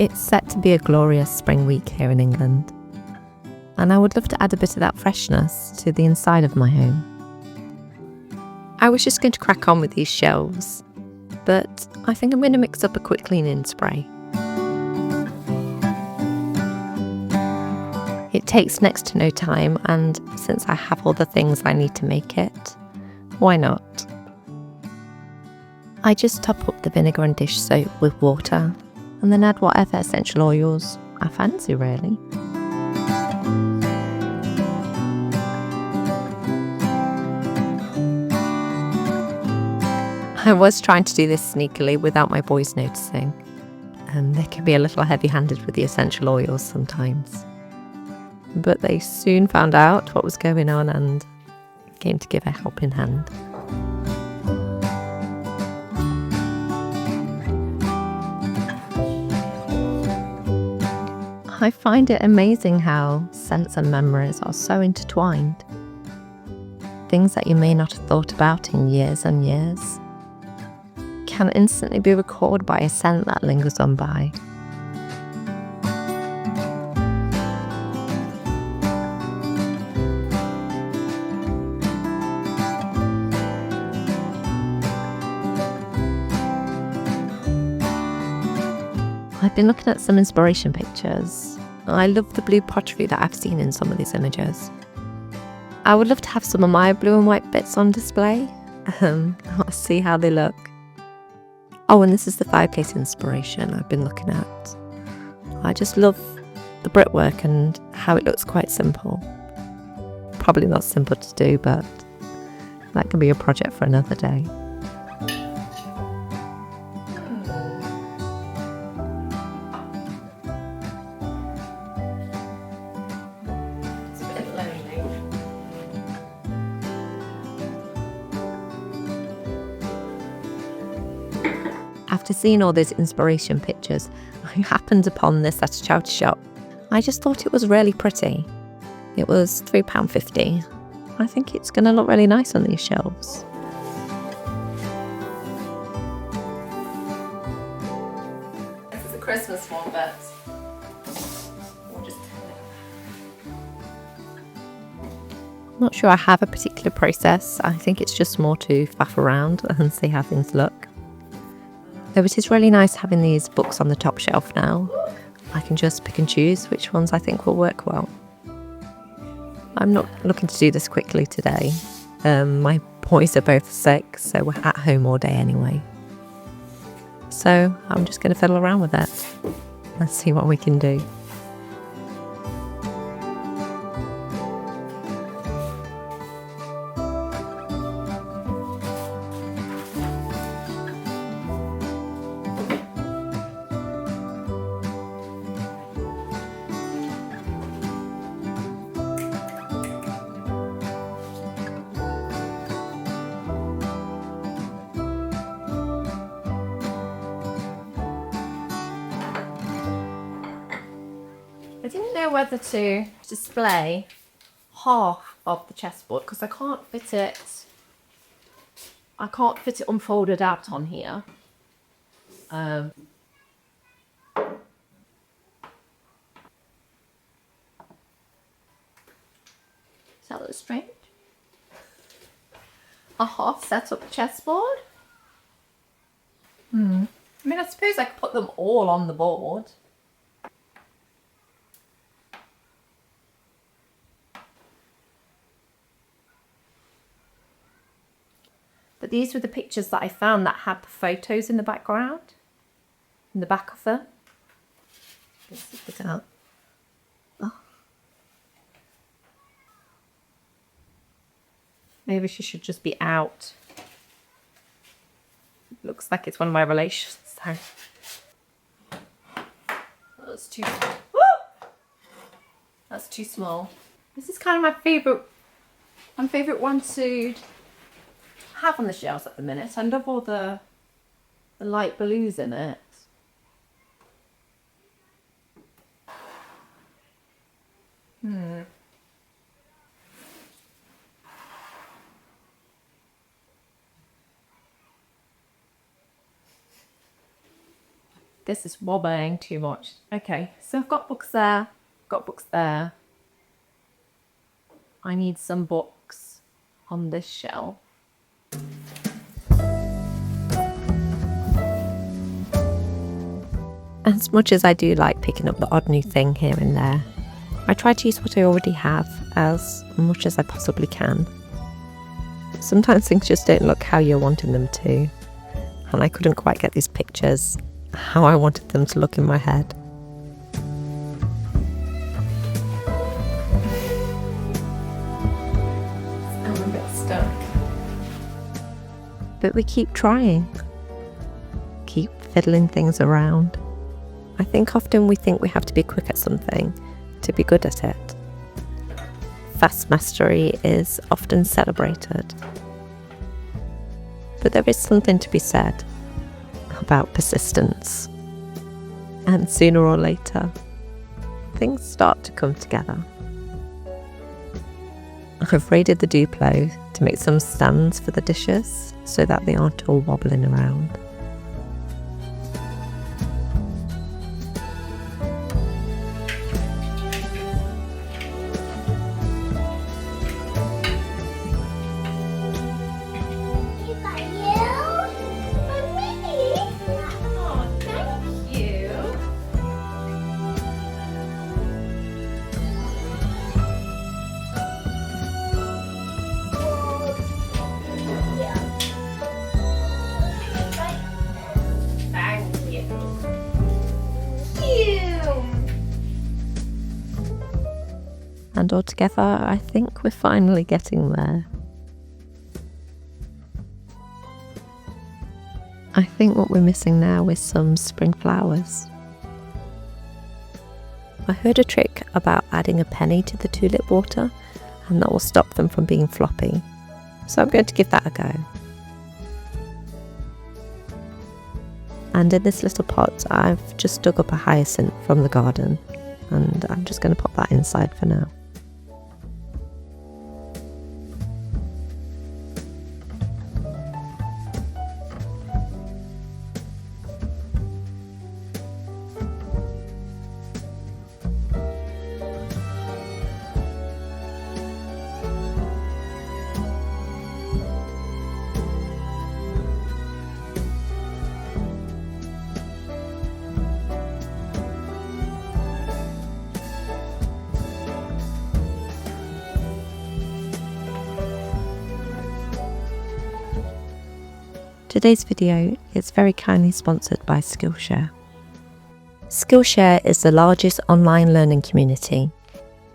It's set to be a glorious spring week here in England, and I would love to add a bit of that freshness to the inside of my home. I was just going to crack on with these shelves, but I think I'm going to mix up a quick cleaning spray. It takes next to no time, and since I have all the things I need to make it, why not? I just top up the vinegar and dish soap with water, and then add whatever essential oils I fancy, really. I was trying to do this sneakily without my boys noticing, and they can be a little heavy-handed with the essential oils sometimes. But they soon found out what was going on and came to give a helping hand. I find it amazing how scents and memories are so intertwined. Things that you may not have thought about in years and years can instantly be recalled by a scent that lingers on by. I've been looking at some inspiration pictures. I love the blue pottery that I've seen in some of these images. I would love to have some of my blue and white bits on display. Let's see how they look. Oh, and this is the fireplace inspiration I've been looking at. I just love the brickwork and how it looks quite simple. Probably not simple to do, but that can be a project for another day. After seeing all those inspiration pictures, I happened upon this at a charity shop. I just thought it was really pretty. It was £3.50. I think it's going to look really nice on these shelves. This is a Christmas one, but we'll just turn it up. Not sure I have a particular process. I think it's just more to faff around and see how things look. Though it is really nice having these books on the top shelf now. I can just pick and choose which ones I think will work well. I'm not looking to do this quickly today. My boys are both sick, so we're at home all day anyway. So I'm just going to fiddle around with it. Let's see what we can do. I didn't know whether to display half of the chessboard because I can't fit it unfolded out on here. Does that look strange? A half set up chessboard? I mean, I suppose I could put them all on the board. But these were the pictures that I found that had the photos in the background, in the back of them. Let's zip it out. Oh. Maybe she should just be out. Looks like it's one of my relations. So. That's too small. Woo! That's too small. This is kind of my favourite one to have on the shelves at the minute. I love all the light blues in it. This is wobbling too much. Okay, so I've got books there, got books there. I need some books on this shelf. As much as I do like picking up the odd new thing here and there, I try to use what I already have as much as I possibly can. Sometimes things just don't look how you're wanting them to, and I couldn't quite get these pictures how I wanted them to look in my head. I'm a bit stuck. But we keep trying. Keep fiddling things around. I think often we think we have to be quick at something to be good at it. Fast mastery is often celebrated. But there is something to be said about persistence. And sooner or later, things start to come together. I've raided the Duplo to make some stands for the dishes so that they aren't all wobbling around. And altogether, I think we're finally getting there. I think what we're missing now is some spring flowers. I heard a trick about adding a penny to the tulip water, and that will stop them from being floppy. So I'm going to give that a go. And in this little pot, I've just dug up a hyacinth from the garden, and I'm just going to pop that inside for now. Today's video is very kindly sponsored by Skillshare. Skillshare is the largest online learning community.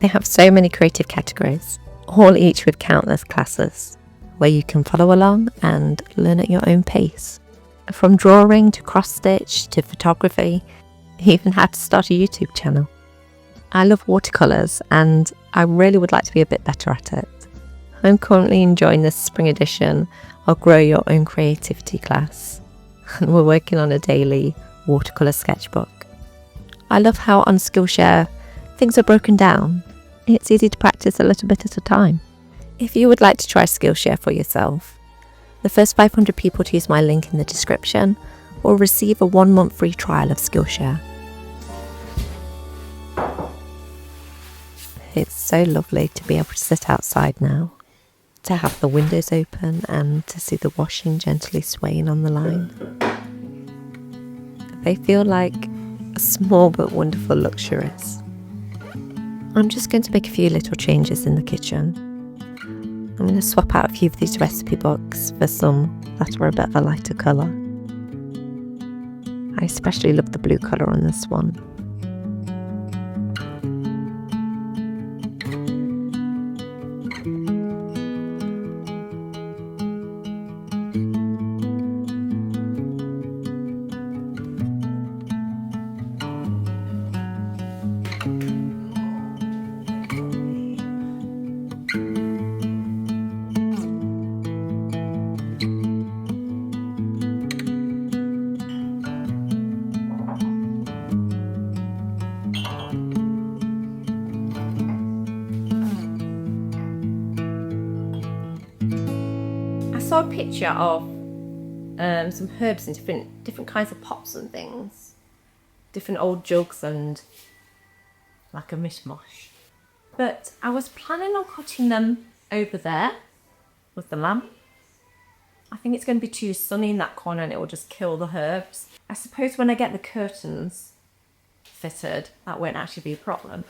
They have so many creative categories, all each with countless classes, where you can follow along and learn at your own pace. From drawing to cross-stitch to photography, even how to start a YouTube channel. I love watercolours and I really would like to be a bit better at it. I'm currently enjoying this spring edition of Grow Your Own Creativity class, and we're working on a daily watercolour sketchbook. I love how on Skillshare things are broken down. It's easy to practice a little bit at a time. If you would like to try Skillshare for yourself, the first 500 people to use my link in the description will receive a 1-month free trial of Skillshare. It's so lovely to be able to sit outside now, to have the windows open and to see the washing gently swaying on the line. They feel like small but wonderful luxuries. I'm just going to make a few little changes in the kitchen. I'm going to swap out a few of these recipe books for some that are a bit of a lighter colour. I especially love the blue colour on this one. I saw a picture of some herbs in different kinds of pots and things, different old jugs and like a mishmash. But I was planning on putting them over there with the lamp. I think it's going to be too sunny in that corner and it will just kill the herbs. I suppose when I get the curtains fitted, that won't actually be a problem.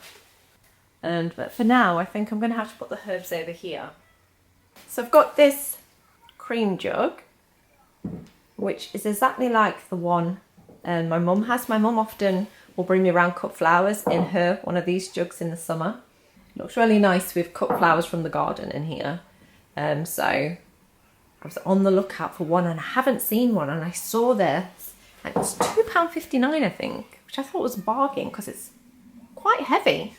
But for now, I think I'm going to have to put the herbs over here. So I've got this cream jug, which is exactly like the one my mum has. My mum often will bring me around cut flowers in one of these jugs in the summer. It looks really nice with cut flowers from the garden in here. So I was on the lookout for one and I haven't seen one, and I saw this and it was £2.59 I think, which I thought was a bargain because it's quite heavy.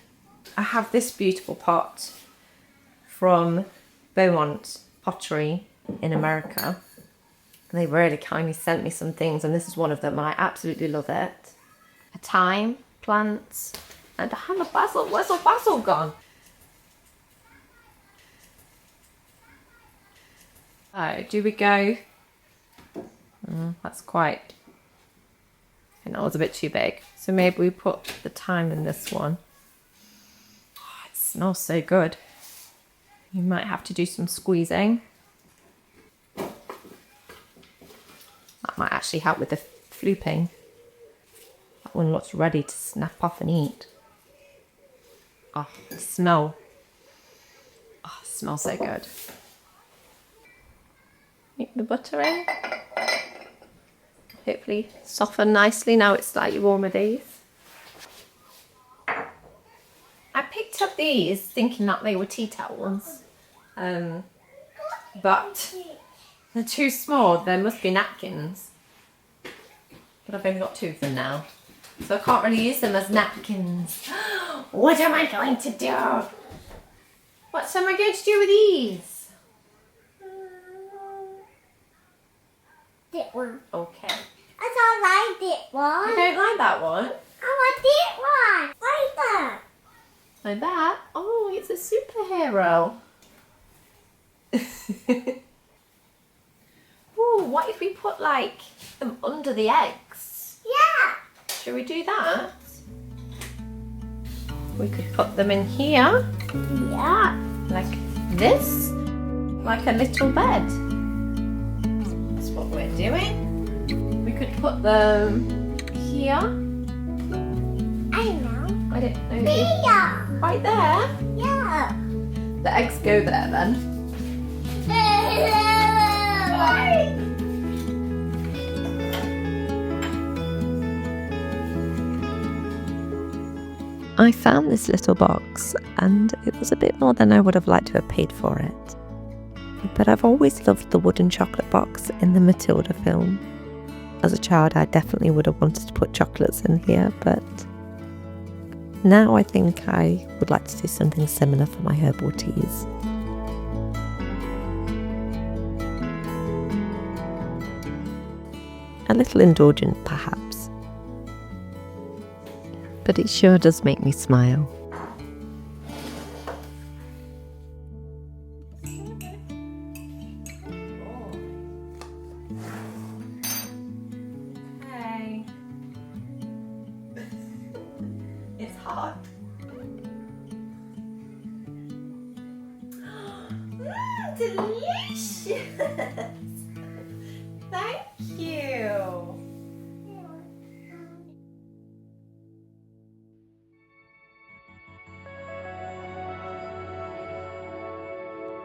I have this beautiful pot from Beaumont Pottery in America. And they really kindly sent me some things, and this is one of them. I absolutely love it. A thyme plant and a hand of basil. Where's the basil gone? Oh, do we go? That's quite, I think that was a bit too big. So maybe we put the thyme in this one. Oh, it smells so good. You might have to do some squeezing. That might actually help with the flooping. That one looks ready to snap off and eat. Oh, the smell. Oh, it smells so good. Make the butter in. Hopefully soften nicely now it's slightly warmer days. I picked up these thinking that they were tea towels. But they're too small. There must be napkins. But I've only got 2 of them now. So I can't really use them as napkins. What am I going to do? What am I going to do with these? That one. Okay. I don't like that one. You don't like that one? I want that one. Like that. Like that? Oh, it's a superhero. Ooh, what if we put like them under the eggs? Yeah. Should we do that? We could put them in here. Yeah. Like this. Like a little bed. That's what we're doing. We could put them here. I know. I don't know. Yeah. Right there. Yeah. The eggs go there then. I found this little box and it was a bit more than I would have liked to have paid for it. But I've always loved the wooden chocolate box in the Matilda film. As a child I definitely would have wanted to put chocolates in here, but now I think I would like to do something similar for my herbal teas. A little indulgent perhaps, but it sure does make me smile. Hey. It's hot. Delicious! Thank you!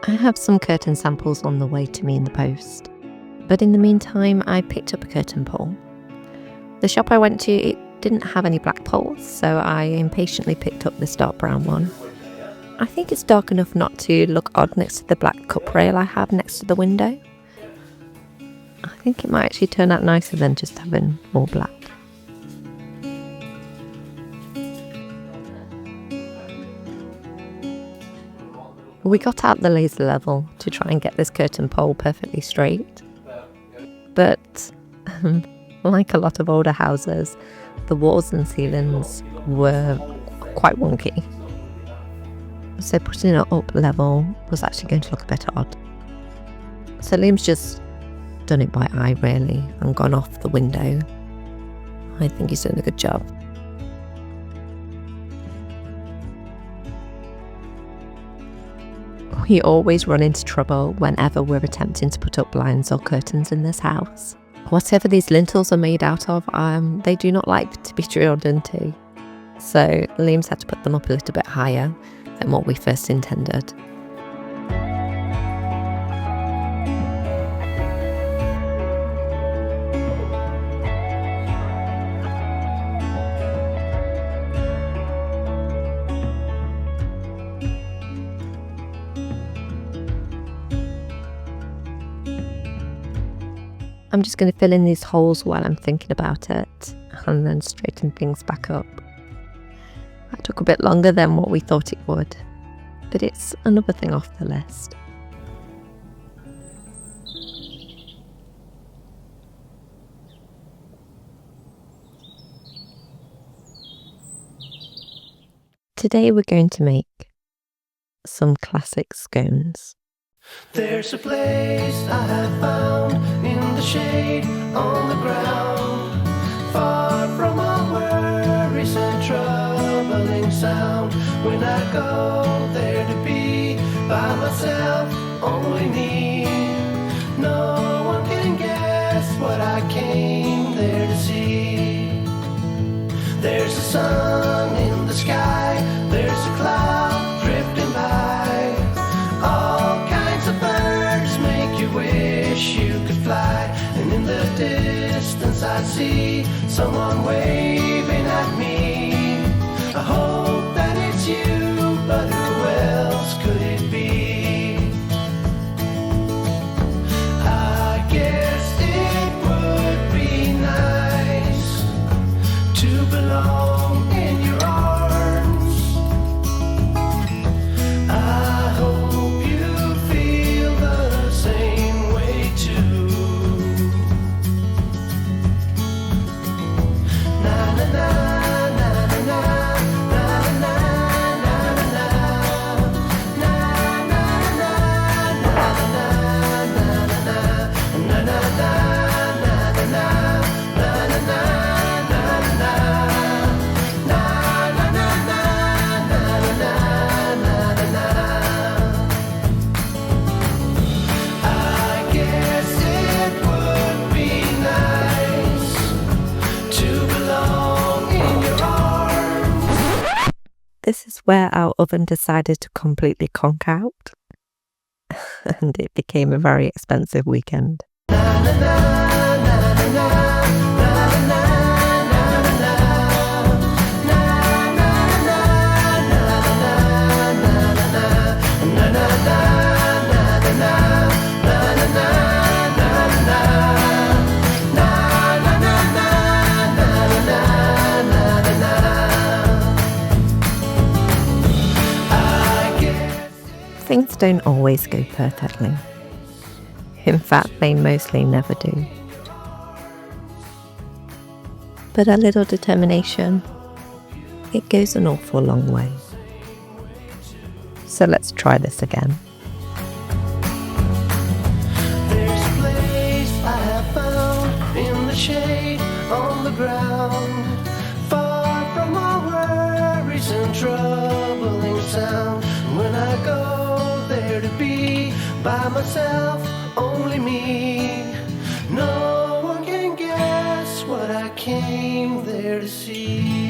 I have some curtain samples on the way to me in the post, but in the meantime I picked up a curtain pole. The shop I went to, it didn't have any black poles, so I impatiently picked up this dark brown one. I think it's dark enough not to look odd next to the black cup rail I have next to the window. I think it might actually turn out nicer than just having all black. We got out the laser level to try and get this curtain pole perfectly straight, but like a lot of older houses, the walls and ceilings were quite wonky. So putting it up level was actually going to look a bit odd. So Liam's just done it by eye really and gone off the window. I think he's doing a good job. We always run into trouble whenever we're attempting to put up blinds or curtains in this house. Whatever these lintels are made out of, they do not like to be drilled into. So Liam's had to put them up a little bit higher than what we first intended. I'm just going to fill in these holes while I'm thinking about it and then straighten things back up. That took a bit longer than what we thought it would, but it's another thing off the list. Today we're going to make some classic scones. There's a place I have found in the shade on the ground, far from all worries and troubling sound. When I go there to be by myself, only me, no one can guess what I came there to see. There's a sun in the sky, there's a cloud drifting by, all kinds of birds make you wish you could fly. And in the distance I see someone waving at me. I hope that it's you, but who else could it be? I guess it would be nice to belong in your arms. I hope you feel the same way too. Na na na na na na na na na na na na I guess it would be nice to belong in your arms. This is where our oven decided to completely conk out, and it became a very expensive weekend. Things don't always go perfectly. In fact, they mostly never do. But a little determination, it goes an awful long way. So let's try this again. There's a place I have found in the shade on the ground, far from all worries and troubling sound. When I go there to be by myself, only me, no one can guess what I came there to see.